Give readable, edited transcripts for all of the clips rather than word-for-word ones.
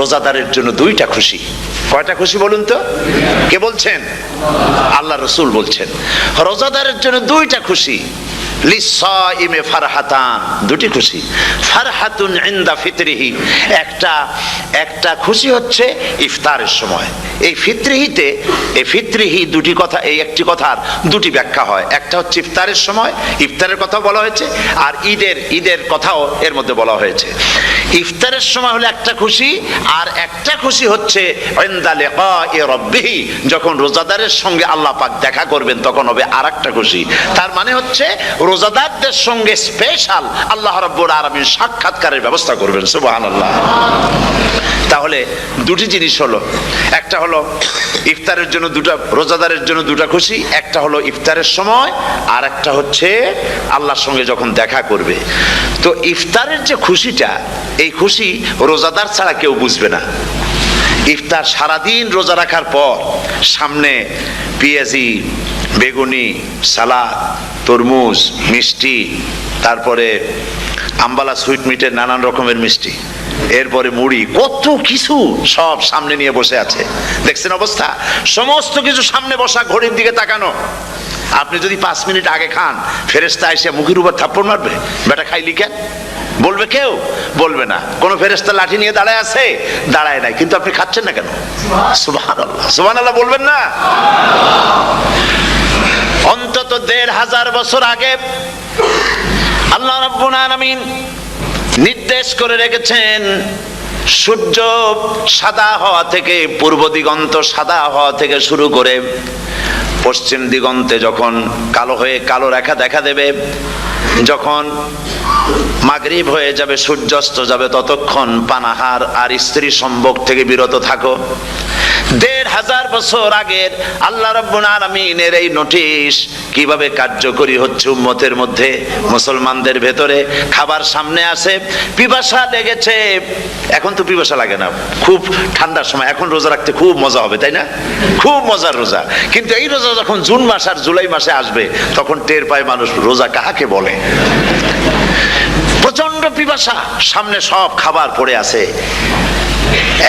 রোজাদারের জন্য দুইটা খুশি। কয়টা খুশি বলুন তো? কে বলছেন? আল্লাহ রসুল বলছেন রোজাদারের জন্য দুইটা খুশি। লিসাইমে ফারহাতান, দুটি খুশি। ফারহাতুন ইনদা ফিতরিহি, একটা খুশি হচ্ছে ইফতারের সময়। এই ফিতরিহিতে, এই ফিতরিহি দুটি কথা, এই একটি কথার দুটি ব্যাখ্যা হয়। একটা হচ্ছে ইফতারের সময়, ইফতারের কথা বলা হয়েছে, আর ঈদের কথাও এর মধ্যে বলা হয়েছে। ইফতারের সময় হলো একটা খুশি, আর একটা খুশি হচ্ছে ইনদা লিকাই রাব্বিহি, যখন রোজাদারের সঙ্গে আল্লাহ পাক দেখা করবেন তখন হবে আরেকটা খুশি। তার মানে হচ্ছে রোজাদারদের সঙ্গে স্পেশাল আল্লাহ রাব্বুল আলামিন সাক্ষাৎকারের ব্যবস্থা করবেন। সুবহানাল্লাহ। তাহলে দুটি জিনিস হলো, একটা হলো ইফতারের জন্য দুটা, রোজাদারের জন্য দুটা খুশি, একটা হলো ইফতারের সময়, আর একটা হচ্ছে আল্লাহর সঙ্গে যখন দেখা করবে। তো ইফতারের যে খুশিটা, এই খুশি রোজাদার ছাড়া কেউ বুঝবে না। ইফতার সারাদিন রোজা রাখার পর সামনে পেঁয়াজি, বেগুনি, সালাদ, তরমুজ, মিষ্টি, তারপরে আম্বালা সুইট মিটের নানান রকমের মিষ্টি, এরপরে মুড়ি, কত কিছু সব সামনে নিয়ে বসে আছে। দেখছেন অবস্থা? সমস্ত কিছু সামনে বসা, ঘড়ির দিকে তাকানো। আপনি যদি 5 মিনিট আগে খান, ফেরেশতা এসে মুখের উপর থাপ্পড় মারবে, বেটা খাইলি কেন? বলবে কেউ? বলবে না। কোন ফেরেশতা লাঠি নিয়ে দাঁড়ায় আছে? দাঁড়ায় নাই। কিন্তু আপনি খাচ্ছেন না কেন? সুবহানাল্লাহ, সুবহানাল্লাহ বলবেন না? অন্তত 1500 বছর আগে আল্লাহ রাব্বুল আলামিন নির্দেশ করে রেখেছেন, সূর্য সাদা হওয়া থেকে, পূর্ব দিগন্ত সাদা হওয়া থেকে শুরু করে পশ্চিম দিগন্তে যখন কালো রেখা দেখা দেবে, যখন মাগরিব হয়ে যাবে, সূর্যাস্ত যাবে, ততক্ষণ পানাহার আর স্ত্রী সম্ভোগ থেকে বিরত থাকো। 1500 বছর আগের আল্লাহ রাব্বুল আলামিনের এই নোটিশ কিভাবে কার্যকরী হচ্ছে উম্মতের মধ্যে, মুসলমানদের ভেতরে। খাবার সামনে আসে, পিপাসা লেগেছে। এখন তো পিপাসা লাগে না, খুব ঠান্ডার সময়। এখন রোজা রাখতে খুব মজা হবে, তাই না? খুব মজার রোজা। কিন্তু এই রোজা যখন জুন মাস আর জুলাই মাসে আসবে, তখন টের পায় মানুষ রোজা কাহাকে বলে। প্রচন্ড পিপাসা, সামনে সব খাবার পড়ে আছে,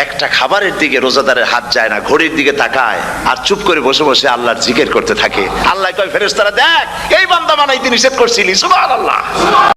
একটা খাবারের দিকে রোজাদারের হাত যায় না, ঘড়ির দিকে তাকায় আর চুপ করে বসে বসে আল্লাহর জিকির করতে থাকে। আল্লাহ কয়, ফেরেশতারা দেখ, এই বান্দা বানাইতে নিষেধ করছিলি। সুবহানাল্লাহ।